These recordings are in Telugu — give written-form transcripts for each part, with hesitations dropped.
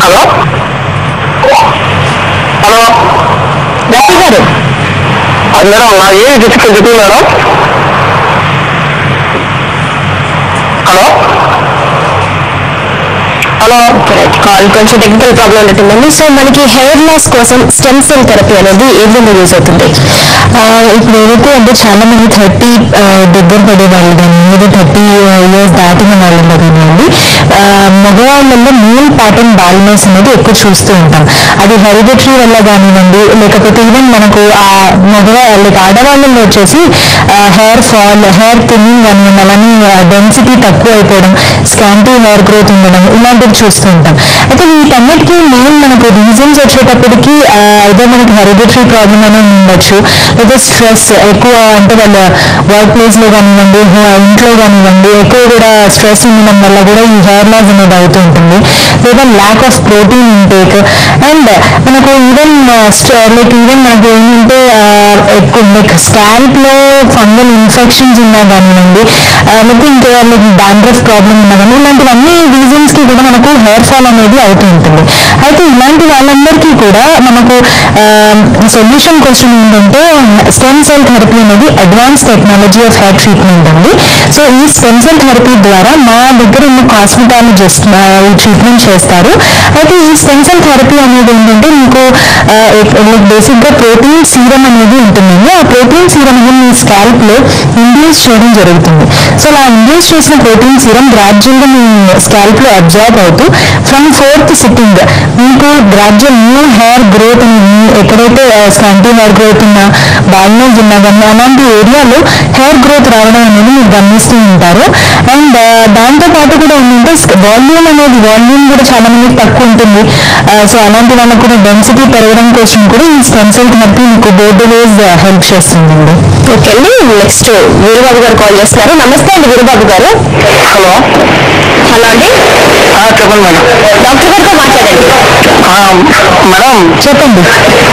హలో హలో డాక్టర్ గారు మేడం నా ఏజ్ చెప్పండి మేడం. హలో హలో కాల్ కొంచెం టెక్నికల్ ప్రాబ్లం ఉన్నట్టుందండి. సో మనకి హెయిర్ లాస్ కోసం స్టెమ్ సెల్ థెరపీ అనేది ఏ విధంగా యూజ్ అవుతుంది? ఇప్పుడు ఏదైతే అంటే చాలా మంది 30 దగ్గర పడే వాళ్ళు కానీ లేదా 30 ఇయర్స్ దాటిన వాళ్ళలో కానివ్వండి, మగవాళ్ళల్లో మెయిల్ ప్యాటర్న్ బాల్నెస్ అనేది ఎక్కువ చూస్తూ ఉంటాం. అది హెరిడిటరీ వల్ల కానివ్వండి, లేకపోతే ఈవెన్ మనకు ఆ లైక్ ఆడవాళ్ళలో వచ్చేసి హెయిర్ ఫాల్, హెయిర్ థిన్నింగ్ కానివ్వండి, అలానే డెన్సిటీ తక్కువ అయిపోవడం, స్కాంటీ హెయిర్ గ్రోత్ ఉండడం ఇలాంటివి చూస్తూ ఉంటాం. అయితే వీటన్నిటికీ మెయిన్ మనకు రీజన్స్ వచ్చేటప్పటికి ఏదో మనకి హెరిడిటరీ ప్రాబ్లమ్ అనేది ఉండొచ్చు, లేదా స్ట్రెస్ ఎక్కువ అంటే వాళ్ళ వర్క్ ప్లేస్ లో కానివ్వండి, ఇంట్లో కానివ్వండి ఎక్కువ కూడా స్ట్రెస్ ఉండడం వల్ల కూడా ఈ హెయిర్ లాస్ అనేది అవుతూ ఉంటుంది, లేదా lack of protein intake. And మనకు ఈవెన్ మనకు ఏంటంటే ఎక్కువ లైక్ స్కాల్ప్ లో ఫంగల్ ఇన్ఫెక్షన్స్ ఉన్నా కానివ్వండి, లేకపోతే ఇంకా వాళ్ళకి డాండ్రఫ్ ప్రాబ్లమ్ ఉన్నా కానీ ఇలాంటివన్నీ రీజన్స్ కి కూడా మనకు హెయిర్ ఫాల్ అనేది అవుతూ ఉంటుంది. అయితే ఇలాంటి వాళ్ళందరికీ కూడా మనకు సొల్యూషన్ క్వశ్చన్ ఏంటంటే స్టెమ్ సెల్ థెరపీ అనేది advance technology of hair treatment అండి. సో ఈ స్టెమ్ సెల్ థెరపీ ద్వారా మా దగ్గర ఉన్న కాస్మెటాలజిస్ట్ ఈ ట్రీట్మెంట్ చేస్తారు. అయితే ఈ స్టెమ్ సెల్ థెరపీ అనేది ఏంటంటే మీకు బేసిక్ గా ప్రోటీన్ సీరం అనేది ఉంటుందండి. ఆ ప్రోటీన్ సీరం అనేది మీ స్కాల్ప్ లో ఇండ్యూస్ చేయడం జరుగుతుంది. సో అలా ఇండ్యూస్ చేసిన ప్రోటీన్ సీరం గ్రాడ్యువల్ గా మీ స్కాల్ప్ లో అబ్జర్వ్ అవుతూ ఫ్రమ్ 4th సిట్టింగ్ మీకు గ్రాడ్యువల్ న్యూ హెయిర్ గ్రోత్ అనేది ఎక్కడైతే స్కాంటీ హెయిర్ గ్రోత్ ఉన్నా, బాల్నెస్ ఉన్నా కానీ అలాంటి ఏరియాలో హెయిర్ గ్రోత్ రావడం అనేది మీరు గమనిస్తూ ఉంటారు. అండ్ దాంతో పాటు కూడా ఏంటంటే వాల్యూమ్ కూడా చాలా మందికి తక్కువ ఉంటుంది. సో అలాంటి వాళ్ళకు కూడా డెన్సిటీ పెరగడం కోసం కూడా ఈ స్టెమ్ సెల్ థెరపీ మీకు బోత్ వేస్ హెల్ప్ చేస్తుందండి. ఓకే అండి, నెక్స్ట్ వీరబాబు గారు కాల్ చేస్తున్నారు. నమస్తే అండి వీరబాబు గారు. హలో హలో అండి, చెప్పండి మేడం. డాక్టర్ గారితో మాట్లాడండి. మేడం చెప్పండి.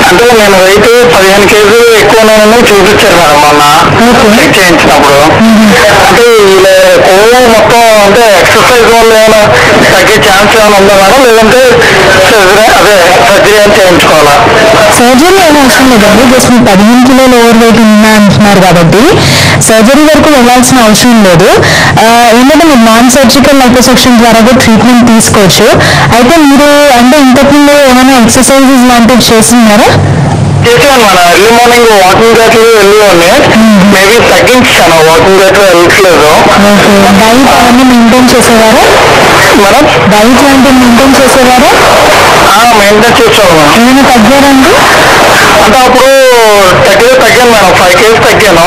అంటే నేను వెయిట్ 15 కేజీలు ఎక్కువనే చూపించారు మేడం మొన్న చెక్ చేయించినప్పుడు. అంటే ఇలా కొవ్వు మొత్తం అంటే ఎక్సర్సైజ్ వల్ల ఏమైనా తగ్గే ఛాన్స్ ఏమైనా ఉందా మేడం, లేదంటే సర్జరీ అని చేయించుకోవాలా? సర్జరీ ఏమీ అవసరం లేదండి. జస్ట్ మీరు 15 కిలోలు ఓవర్ వెయిట్ ఉన్నా అంటున్నారు కాబట్టి సర్జరీ వరకు వెళ్ళాల్సిన అవసరం లేదు. ఏంటంటే మీరు నాన్ సర్జికల్ లైపోసెక్షన్ ద్వారా కూడా ట్రీట్మెంట్ తీసుకోవచ్చు. అయితే మీరు అంటే ఇంతకుముందు ఏమైనా ఎక్సర్సైజెస్ లాంటివి చేస్తున్నారా? చేసాను మేడం. ఎర్లీ మార్నింగ్ వాకింగ్ గట్లు వెళ్ళి మేబీ తగ్గించాను, వాకింగ్ గట్లు వెళ్ళట్లేదు. డైట్ అవన్నీ మెయింటైన్ చేసేవారా మేడం? డైట్ లాంటివి మెయింటైన్ చేసేవారా? మెయింటైన్ చేసాను మేడం. ఏమైనా తగ్గారండి? అంటే అప్పుడు తగ్గాను మేడం, 5 కేజీ తగ్గాను.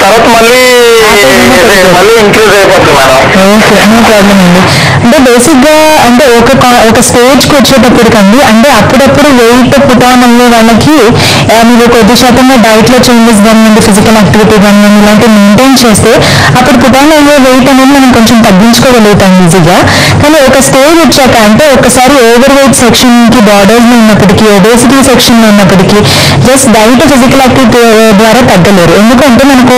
తర్వాత మళ్ళీ ఇంక్రీజ్ అయిపోతుంది మేడం. ఓకే, నో ప్రాబ్లం అండి. అంటే బేసిక్ గా అంటే ఒక స్టేజ్ కి వచ్చేటప్పటికండి, అంటే అప్పుడప్పుడు వెయిట్ పుటాన్ అయ్యే వాళ్ళకి మీరు కొద్ది శాతంగా డైట్ లో చేంజెస్ కానివ్వండి, ఫిజికల్ యాక్టివిటీ కానివ్వండి ఇలాంటివి మెయింటైన్ చేస్తే అప్పుడు పుటాన్ అయ్యే వెయిట్ అనేది మనం కొంచెం తగ్గించుకోగలుగుతాం ఈజీగా. కానీ ఒక స్టేజ్ వచ్చాక అంటే ఒకసారి ఓవర్ వెయిట్ సెక్షన్ కి బార్డర్స్ లో ఉన్నప్పటికీ, ఒబేసిటీ సెక్షన్ లో ఉన్నప్పటికీ జస్ట్ డైట్ ఫిజికల్ యాక్టివిటీ ద్వారా తగ్గలేరు. ఎందుకంటే మనకు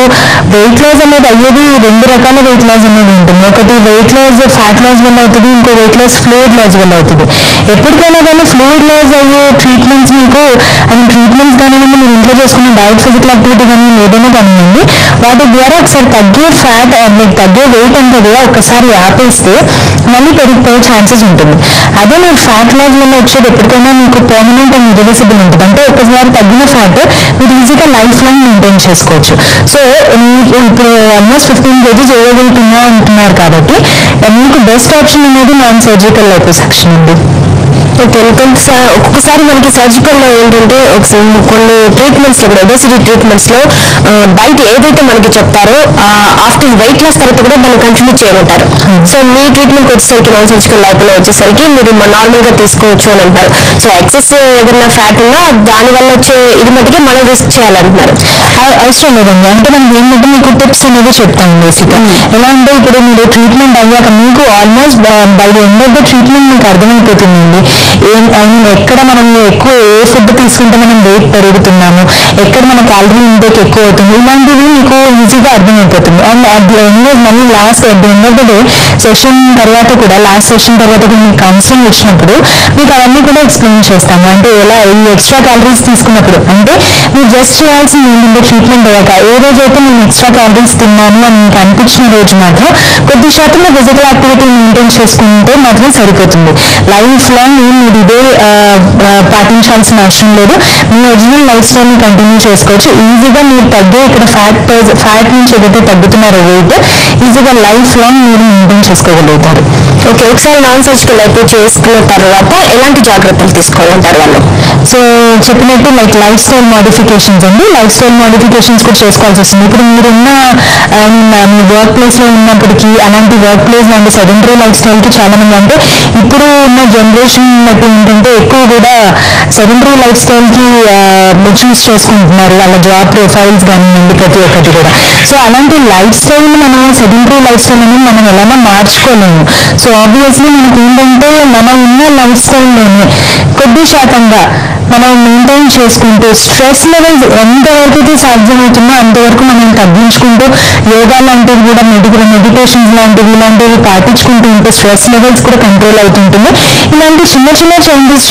వెయిట్ లాస్ అనేది అయ్యేది 2 రకాల వెయిట్ లాస్ అనేది ఉంటుంది. ఒకటి వెయిట్ లాస్ ఫ్యాట్ లాస్ వల్ల అవుతుంది, ఇంకో వెయిట్ లాస్ ఫ్లూయిడ్ లాస్ వల్ల అవుతుంది. ఎప్పటికైనా కానీ ఫ్లూయిడ్ లాస్ అయ్యే ట్రీట్మెంట్స్ మీకు ట్రీట్మెంట్స్ కానివ్వండి, మీరు ఇంట్లో చేసుకున్న డైట్ ఫిజికల్ యాక్టివిటీ కానీ ఏదైనా కానివ్వండి, వాటి ద్వారా ఒకసారి తగ్గే ఫ్యాట్ మీకు తగ్గే వెయిట్ అంటే కూడా ఒకసారి ఆపేస్తే మళ్ళీ పెరిగిపోయే ఛాన్సెస్ ఉంటుంది. అదే మీరు ఫ్యాట్ లాస్ వల్ల వచ్చేది ఎప్పటికైనా మీకు పర్మనెంట్ అండ్ ఇర్రివర్సిబుల్ ఉంటుంది. అంటే ఒకసారి తగ్గిన ఫ్యాట్ మీరు ఈజీగా లైఫ్ లాంగ్ మెయింటైన్ చేసుకోవచ్చు. సో ఇప్పుడు ఆల్మోస్ట్ 15 కేజీస్ వేయగలుగుతున్నా అంటున్నారు కాబట్టి మీకు బెస్ట్ ఆప్షన్ అనేది నాన్ సర్జికల్ లైపోసెక్షన్ అండి. ఓకే, ఒక్కొక్కసారి మనకి సర్జికల్లో ఏంటంటే కొన్ని ట్రీట్మెంట్స్ లో కూడా ఒబేసిటీ ట్రీట్మెంట్స్ లో డైట్ ఏదైతే మనకి చెప్తారో ఆఫ్టర్ వెయిట్ లాస్ తర్వాత కూడా దాన్ని కంటిన్యూ చేయమంటారు. సో మీ ట్రీట్మెంట్ వచ్చేసరికి నాన్ సర్జికల్ లైఫ్లో వచ్చేసరికి మీరు నార్మల్ గా తీసుకోవచ్చు అని అంటారు. సో ఎక్సెస్ ఏదైనా ఫ్యాట్ ఉన్నా దాని వల్ల వచ్చే ఇది మటుకే మనం రిస్క్ చేయాలంటున్నారు. అవసరం లేదండి. అంటే మనం ఏంటంటే మీకు టిప్స్ అనేది చెప్తాను బేసిక్ గా. ఎలా అంటే ఇప్పుడు మీరు ట్రీట్మెంట్ అయ్యాక మీకు almost by the end of the treatment మీకు అర్థమైపోతుందండి ఎక్కడ మనం ఎక్కువ ఏ ఫుడ్ తీసుకుంటే మనం వెయిట్ పెరుగుతున్నాము, ఎక్కడ మన క్యాలరీ ఇంటేక్ ఎక్కువ అవుతుంది, ఇలాంటివి మీకు ఈజీగా అర్థమైపోతుంది. అండ్ అట్ ది ఎండ్ మళ్ళీ last at the end of the day session తర్వాత కూడా లాస్ట్ సెషన్ తర్వాత కూడా మీకు కౌన్సిలింగ్ ఇచ్చినప్పుడు మీకు అవన్నీ కూడా ఎక్స్ప్లెయిన్ చేస్తాము. అంటే ఎలా ఈ ఎక్స్ట్రా క్యాలరీస్ తీసుకున్నప్పుడు అంటే మీరు జస్ట్ చేయాల్సింది ఏంటంటే ట్రీట్మెంట్ అయ్యాక ఏ రోజైతే నేను ఎక్స్ట్రా క్యాలరీస్ తిన్నాను అని మీకు అనిపించిన రోజు మాత్రం కొద్ది శాతం ఫిజికల్ యాక్టివిటీ మెయింటైన్ చేసుకుంటే మాత్రం సరిపోతుంది. లైఫ్ లాంగ్ మీరు ఇదే పాటించాల్సిన అవసరం లేదు. మీ ఒరిజినల్ లైఫ్ స్టైల్ని కంటిన్యూ చేసుకోవచ్చు. ఈజీగా మీరు తగ్గే ఇక్కడ ఫ్యాట్ నుంచి ఏదైతే తగ్గుతున్నారో వెయిట్ ఈజీగా లైఫ్ లాంగ్ మీరు మెయింటైన్ చేసుకోగలుగుతారు. ఓకే, ఒకసారి నాన్ సర్జికల్ అయితే చేసుకున్న తర్వాత ఎలాంటి జాగ్రత్తలు తీసుకోవాలంటారు వాళ్ళు? సో చెప్పినట్టు లైక్ లైఫ్ స్టైల్ మోడిఫికేషన్స్ అండి. లైఫ్ స్టైల్ మోడిఫికేషన్స్ కూడా చేసుకోవాల్సి వస్తుంది. ఇప్పుడు మీరున్న మీ వర్క్ ప్లేస్ లో ఉన్నప్పటికీ అలాంటి వర్క్ ప్లేస్ లాంటి సెడెంటరీ లైఫ్ స్టైల్ కి చాలా మంది అంటే ఇప్పుడు ఉన్న జనరేషన్ బట్టి ఏంటంటే ఎక్కువ కూడా సెడెంటరీ లైఫ్ స్టైల్ కి చూస్ చేసుకుంటున్నారు వాళ్ళ జాబ్ ప్రొఫైల్స్ కానివ్వండి ప్రతి ఒక్కటి కూడా. సో అలాంటి లైఫ్ స్టైల్ మనం సెడెంటరీ లైఫ్ స్టైల్ అనేది మనం ఎలానో మార్చుకోలేము. సో ఆబ్వియస్లీ మనకి ఏంటంటే మనం ఉన్న లైఫ్ స్టైల్లోనే కొద్ది శాతంగా మనం మెయింటైన్ చేసుకుంటూ స్ట్రెస్ లెవెల్స్ ఎంతవరకు అయితే సాధ్యమవుతుందో అంతవరకు మనం తగ్గించుకుంటూ యోగా లాంటివి కూడా మెడిటేషన్స్ లాంటివి ఇలాంటివి పాటించుకుంటూ ఉంటే స్ట్రెస్ లెవెల్స్ కూడా కంట్రోల్ అవుతుంటుంది. ఇలాంటి చిన్న చిన్న చేంజెస్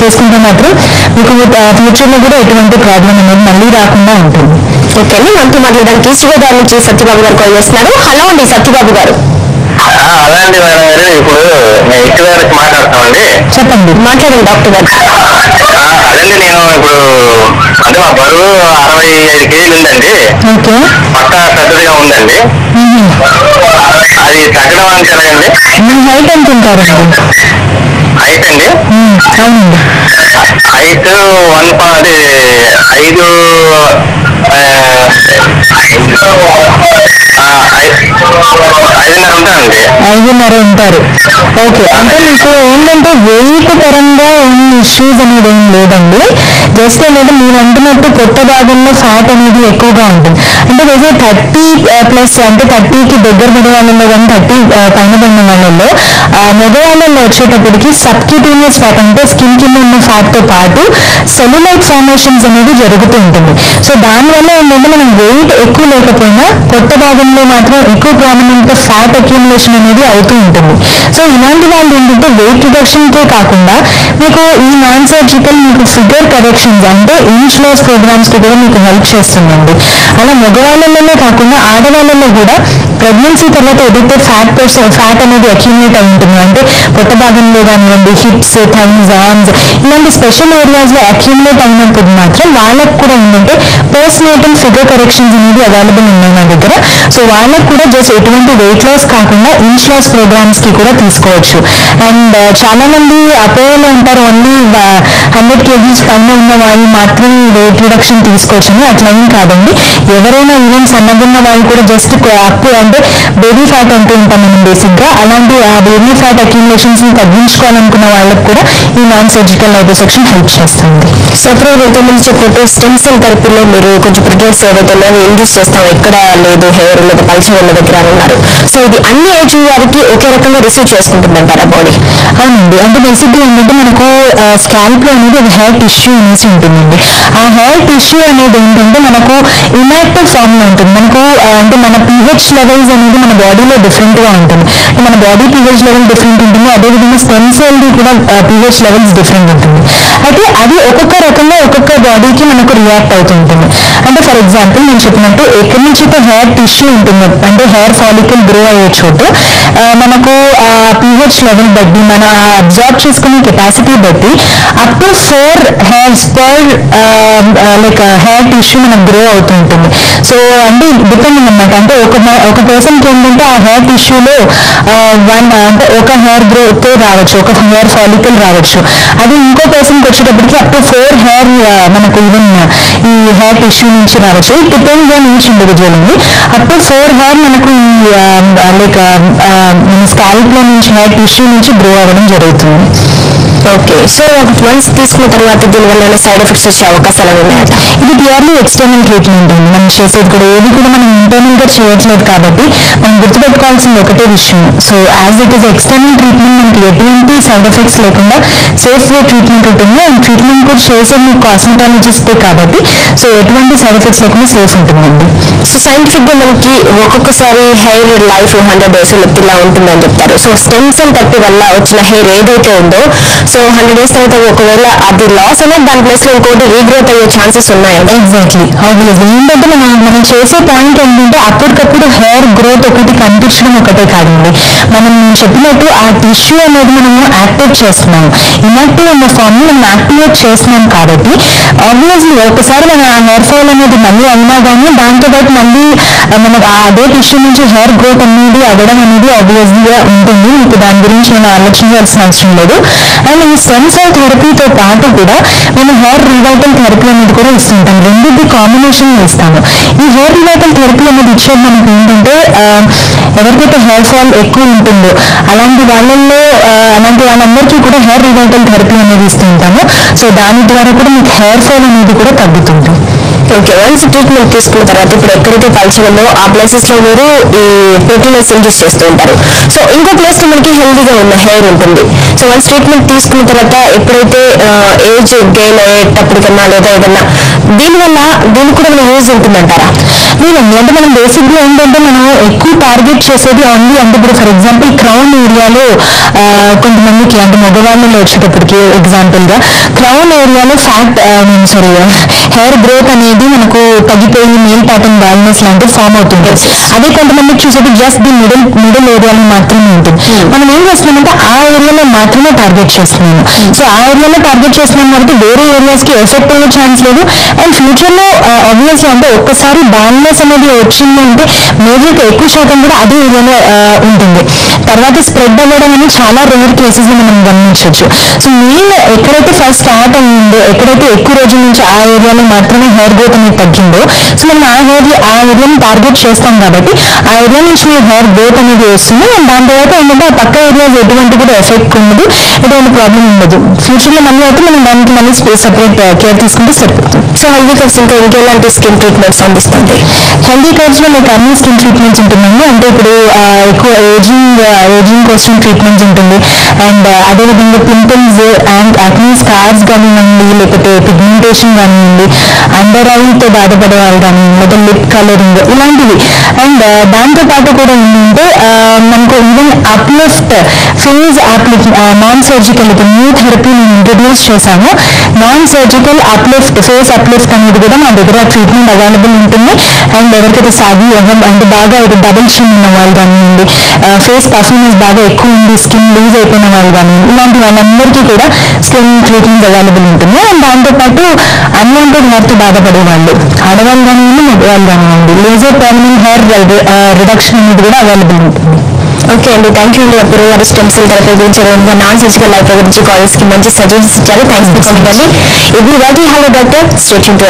చేసుకుంటే మాత్రం మీకు ఫ్యూచర్లో కూడా ఎటువంటి ప్రాబ్లం అనేది మళ్ళీ రాకుండా ఉంటుంది. ఓకే అండి, మనతో మాట్లాడడానికి శివగారి నుంచి సత్యబాబు గారు కాల్ చేస్తున్నారు. హలో అండి సత్యబాబు గారు. అదే అండి మేడం గారు, ఇప్పుడు నేను ఎక్కువ గారికి మాట్లాడతామండి. చెప్పండి, మాట్లాడండి డాక్టర్ గారు. అదండి నేను ఇప్పుడు అంటే మా బరువు 65 కేజీలు ఉందండి. ఓకే, పక్క పెద్దదిగా ఉందండి. అది తగ్గడం అంటే ఎలాగండి? మీ హైట్ ఎంత ఉంటారండి? హైట్ అండి అవునండి, హైట్ 5'5" ఉంటానండి. 5.5 ఉంటారు. ఓకే, అంటే మీకు ఏంటంటే వెయిట్ పరంగా ఏమి ఇష్యూస్ అనేది ఏం లేదండి. జస్ట్ అనేది మీరు అంటున్నట్టు కొత్త భాగంలో ఫ్యాట్ అనేది ఎక్కువగా ఉంటుంది. అంటే వేసే 30+ అంటే 30కి దగ్గర పడే వాళ్ళలో కానీ 30 పైన పడిన వాళ్ళలో మగవాళ్ళలో వచ్చేటప్పటికి సబ్క్యూటేనియస్ ఫ్యాట్ అంటే స్కిన్ కింద ఉన్న ఫ్యాట్ తో పాటు సెల్యులైట్ ఫార్మేషన్స్ అనేది జరుగుతూ ఉంటుంది. సో దానివల్ల ఏంటంటే మనం వెయిట్ ఎక్కువ లేకపోయినా కొత్త భాగంలో మాత్రం ఎక్కువ ప్రామినెంట్ ఫ్యాట్ అక్యూములేషన్ అనేది అవుతూ ఉంటుంది. సో ఇలాంటి వాళ్ళు ఏంటంటే వెయిట్ రిడక్షన్కే కాకుండా మీకు ఈ నాన్ సర్జికల్ మీకు ఫిగర్ కరెక్షన్స్ అంటే ఇంచ్ లాస్ ప్రోగ్రామ్స్ కి కూడా మీకు హెల్ప్ చేస్తుందండి. అలా మగవాళ్ళలోనే కాకుండా ఆడవాళ్ళలో కూడా ప్రెగ్నెన్సీ తర్వాత ఏదైతే ఫ్యాట్ అనేది అక్యూములేట్ అయి ఉంటుందో అంటే పొట్ట భాగంలో కానివ్వండి హిప్స్, థైస్, ఆర్మ్స్ ఇలాంటి స్పెషల్ ఏరియాస్ లో అక్యూములేట్ అయినప్పుడు మాత్రం వాళ్ళకు కూడా ఏంటంటే పోస్ట్నేటల్ ఫిగర్ కరెక్షన్స్ అనేది అవైలబుల్ ఉన్నాయి మా దగ్గర. సో వాళ్ళకు కూడా జస్ట్ ఎటువంటి వెయిట్ లాస్ కాకుండా ఇంచ్ లాస్ ప్రోగ్రామ్స్ కి కూడా తీసుకోవచ్చు. అండ్ చాలా మంది అపోలో ఉంటారు ఓన్లీ 100 kgs పైన ఉన్న వాళ్ళు మాత్రం వెయిట్ రిడక్షన్ తీసుకోవచ్చు అని. అట్లా ఏం కాదండి, ఎవరైనా ఈవెన్ సన్నగున్న వాళ్ళు కూడా జస్ట్ అప్ అంటే బేబీ ఫ్యాట్ అంటూ ఉంటాం మనం బేసిక్ గా, అలాంటి ఆ బేబీ ఫ్యాట్ అక్యూములేషన్స్ ని తగ్గించుకోవాలనుకున్న వాళ్ళకి కూడా ఈ నాన్ సర్జికల్ లైపోసెక్షన్ హెల్ప్ చేస్తుంది. సపరేట్ అయితే మీరు చెప్పినట్టు స్టెమ్ సెల్ థెరపీలో మీరు కొంచెం ప్రిపేర్స్ ఏవైతే ఉన్నాయో ఇండ్యూస్ చేస్తాం ఎక్కడ లేదు హెయిర్ లేదా పల్చర్ ఉన్న దగ్గర అన్నారు. సో ఇది అన్ని ఏజ్ వారికి ఒకే రకంగా రిసీవ్ చేసుకుంటుందంటారా బాడీ? అవునండి, అంటే బేసిక్ గా ఏంటంటే మనకు స్కాల్ప్ లో అనేది ఒక హెయిర్ టిష్యూ అనేసి ఉంటుందండి. ఆ హెయిర్ టిష్యూ అనేది ఏంటంటే మనకు ఇనాక్టివ్ ఫామ్ లో ఉంటుంది. మనకు అంటే మన pH లెవెల్స్ అనేది మన బాడీలో డిఫరెంట్ గా ఉంటుంది. మన బాడీ pH లెవెల్ డిఫరెంట్ ఉంటుంది, అదేవిధంగా స్టెమ్ సెల్ ది కూడా pH లెవెల్స్ డిఫరెంట్ ఉంటుంది. అయితే అది ఒక్కొక్క రకంగా ఒక్కొక్క బాడీకి మనకు రియాక్ట్ అవుతుంటుంది. అంటే ఫర్ ఎగ్జాంపుల్ నేను చెప్పినట్టు ఎక్కడి నుంచి అయితే హెయిర్ టిష్యూ ఉంటుంది అంటే హెయిర్ ఫాలికల్ గ్రో అయ్యే చోటు మనకు pH లెవెల్ బట్టి మన అబ్జార్బ్ చేసుకునే కెపాసిటీ బట్టి up to 4 hairs per like hair tissue మనకు గ్రో అవుతూ ఉంటుంది. సో అంటే డిపెండింగ్ అనమాట. అంటే ఒక పర్సన్కి ఏంటంటే ఆ హెయిర్ టిష్యూలో అంటే ఒక హెయిర్ గ్రోత్ రావచ్చు, ఒక హెయిర్ ఫాలికల్ రావచ్చు. అది ఇంకో పర్సన్కి వచ్చేటప్పటికి అప్ టు 4 hair మనకు ఈవెన్ ఈ హెయిర్ టిష్యూ నుంచి రావచ్చు. It depends on each individual అండి. అప్ టు 4 hair మనకు లైక్ మన స్కాల్ప్ లో నుంచి హెయిర్ టిష్యూ నుంచి గ్రో అవ్వడం జరుగుతుంది. ఓకే, సో వన్స్ తీసుకున్న తర్వాత దీనివల్ల సైడ్ ఎఫెక్ట్స్ వచ్చే అవకాశాలు ఉన్నాయట? ఇది ప్యూర్లీ ఎక్స్టర్నల్ ట్రీట్మెంట్ అండి. మనం చేసేది కూడా ఏది కూడా మనం ఇంటర్నల్ గా చేయట్లేదు కాబట్టి మనం గుర్తుపెట్టుకోవాల్సింది ఒకటే విషయం. So as it is external treatment మనకి ఎటువంటి సైడ్ ఎఫెక్ట్స్ లేకుండా సేఫ్ వే ట్రీట్మెంట్ ఉంటుంది. అండ్ ట్రీట్మెంట్ కూడా చేసేది కాస్మెటాలజిస్టే కాబట్టి సో ఎటువంటి సైడ్ ఎఫెక్ట్స్ లేకుండా సేఫ్ ఉంటుందండి. సో సైంటిఫిక్ గా మనకి ఒక్కొక్కసారి హెయిర్ లైఫ్ 100 days ఇలా ఉంటుందని చెప్తారు. సో స్టెమ్ సెల్ థెరపీ వల్ల వచ్చిన హెయిర్ ఏదైతే ఉందో సో 100 days తర్వాత ఒకవేళ అది లాస్ అనేది దాని ప్లేస్ లో ఇంకోటి రీగ్రోత్ అయ్యే ఛాన్సెస్ ఉన్నాయి. Exactly, obviously. ఏంటంటే మనం చేసే పాయింట్ ఏంటంటే అప్పటికప్పుడు హెయిర్ గ్రోత్ ఒకటి కనిపించడం ఒకటే కాదండి. మనం చెప్పినట్టు ఆ టిష్యూ అనేది మనము యాక్టివేట్ చేస్తున్నాం. ఇనాక్టివ్ ఉన్న ఫామ్ ని మనం యాక్టివేట్ చేస్తున్నాం కాబట్టి ఆబ్వియస్లీ ఒకసారి మన హెయిర్ ఫాల్ అనేది మళ్ళీ అయినా కానీ దాంతోపాటు మళ్ళీ మనకు అదే టిష్యూ నుంచి హెయిర్ గ్రోత్ అనేది అవ్వడం అనేది ఆబ్వియస్లీగా ఉంటుంది. మీకు దాని గురించి మనం ఆలోచించాల్సిన అవసరం లేదు. అండ్ ఈ స్టెమ్ సెల్ థెరపీతో పాటు కూడా మేము హెయిర్ రివైటల్ థెరపీ అనేది కూడా ఇస్తుంటాం. రెండింటి కాంబినేషన్ ఇస్తాము. ఈ హెయిర్ రివైటల్ థెరపీ అనేది ఇచ్చేది మనకి ఏంటంటే ఎవరికైతే హెయిర్ ఫాల్ ఎక్కువ ఉంటుందో అలాంటి వాళ్ళందరికీ కూడా హెయిర్ రివైటల్ థెరపీ అనేది ఇస్తుంటాము. సో దాని ద్వారా కూడా మీకు హెయిర్ ఫాల్ అనేది కూడా తగ్గుతుంది. ఓకే, వన్స్ ట్రీట్మెంట్ తీసుకున్న తర్వాత ఇప్పుడు ఎక్కడైతే పల్చడంలో ఆ ప్లేసెస్ లో మీరు ఈ ప్రోటీన్స్ ఇంజెస్ట్ చేస్తూ ఉంటారు. సో ఇంకో ప్లేస్ లో మనకి హెల్దీగా ఉన్న హెయిర్ ఉంటుంది. సో వన్స్ ట్రీట్మెంట్ తీసుకున్న తర్వాత ఎప్పుడైతే ఏజ్ గెయిన్ అయ్యేటప్పటికన్నా లేదా ఏదన్నా దీనికి కూడా మనం యూజ్ ఉంటుందంటారా? లేదండి, అంటే మనం బేసిక్గా ఏంటంటే మనం ఎక్కువ టార్గెట్ చేసేది ఓన్లీ అంటే ఇప్పుడు ఫర్ ఎగ్జాంపుల్ క్రౌన్ ఏరియాలో కొంతమందికి అంటే మగవాళ్ళలో వచ్చేటప్పటికి ఎగ్జాంపుల్ గా క్రౌన్ ఏరియాలో హెయిర్ గ్రోత్ అనేది మనకు తగ్గిపోయి మెయిల్ ప్యాటర్న్ బాల్నెస్ లాంటివి ఫామ్ అవుతుంది. అదే కొంతమందికి చూసేది జస్ట్ ది మిడిల్ ఏరియాలో మాత్రమే ఉంటుంది. మనం ఏం చేస్తున్నామంటే ఆ ఏరియాలో మాత్రమే టార్గెట్ చేస్తున్నాము. సో ఆ ఏరియాలో టార్గెట్ చేస్తున్నాం కాబట్టి వేరే ఏరియాస్ కి ఎఫెక్ట్ అయ్యే ఛాన్స్ లేదు. అండ్ ఫ్యూచర్ లో ఆబ్వియస్లీ అంటే ఒక్కసారి బాల్నెస్ అనేది వచ్చింది అంటే మేజర్గా ఎక్కువ శాతం కూడా అదే ఏరియాలో ఉంటుంది. తర్వాత స్ప్రెడ్ అవ్వడం అనేది చాలా రేర్ కేసెస్ లో మనం గమనించవచ్చు. సో మెయిన్ ఎక్కడైతే ఫస్ట్ స్టార్ట్ అయ్యిందో ఎక్కడైతే ఎక్కువ రోజుల నుంచి ఆ ఏరియాలో మాత్రమే హెయిర్ గ్రోత్ అనేది తగ్గిందో సో మనం ఆ ఏరియాని టార్గెట్ చేస్తాం కాబట్టి ఆ ఏరియా నుంచి హెయిర్ గ్రోత్ అనేది వస్తుంది. అండ్ దాని తర్వాత ఏంటంటే ఆ పక్క ఏరియాస్ ఎటువంటి కూడా ఎఫెక్ట్ ఉండదు, ఎటువంటి ప్రాబ్లం ఉండదు. ఫ్యూచర్ లో మళ్ళీ అయితే మనం దానికి మళ్ళీ సెపరేట్ కేర్ తీసుకుంటే సరిపోతుంది. సో హెల్దీ కర్స్ ఇంకా ఇంకెలాంటి స్కిన్ ట్రీట్మెంట్స్ అందిస్తుంది? హెల్దీ కర్స్ లో మీకు అన్ని స్కిన్ ట్రీట్మెంట్స్ ఉంటుందండి. అంటే ఇప్పుడు ఎక్కువ ఏజింగ్ కోసం ట్రీట్మెంట్స్ ఉంటుంది. అండ్ అదేవిధంగా పింపుల్స్ అండ్ యాక్నీ స్కార్స్ కానివ్వండి, లేకపోతే పిగ్మెంటేషన్ కానివ్వండి, అండర్ ఐ తో బాధపడే వాళ్ళు కానివ్వండి, లేదా లిప్ కలరింగ్ ఇలాంటివి. అండ్ దాంతో పాటు కూడా ఏంటంటే మనకు even uplift face non surgical ఇప్పుడు న్యూ థెరపీ నేను ఇంట్రడ్యూస్ చేశాను. నాన్ సర్జికల్ ఫేస్ అప్లిఫ్ట్ అనేది కూడా మా దగ్గర ట్రీట్మెంట్ అవైలబుల్ ఉంటుంది. అండ్ ఎవరికైతే అంటే బాగా డబుల్ చిన్ ఉన్న వాళ్ళు కానివ్వండి, ఫేస్ పర్ఫార్మెన్స్ బాగా ఎక్కువ ఉంది, స్కిన్ లూజ్ అయిపోయిన వాళ్ళు కానివ్వండి, ఇలాంటి వాళ్ళందరికీ కూడా స్కిన్ ట్రీట్మెంట్ అవైలబుల్ ఉంటుంది. అండ్ దాంతోపాటు అన్వాంటెడ్ హెయిర్ తో బాధపడే వాళ్ళు ఆడవాళ్ళు కానివ్వండి మగవాళ్ళు కానివ్వండి లేజర్ పర్మనెంట్ హెయిర్ రిడక్షన్ అనేది కూడా అవైలబుల్ ఉంటుంది. ఓకే అండి, థ్యాంక్ యూ అండి. అప్పుడు వారు స్టెమ్ సెల్ థెరపీ గురించి నాన్ సర్జికల్ లైఫ్ గురించి కాలేజ్ కి మంచి సజెషన్స్ ఇచ్చారు. థ్యాంక్స్ ఫర్ కమింగ్ అండి. ఇప్పుడు hello doctor, stay tuned to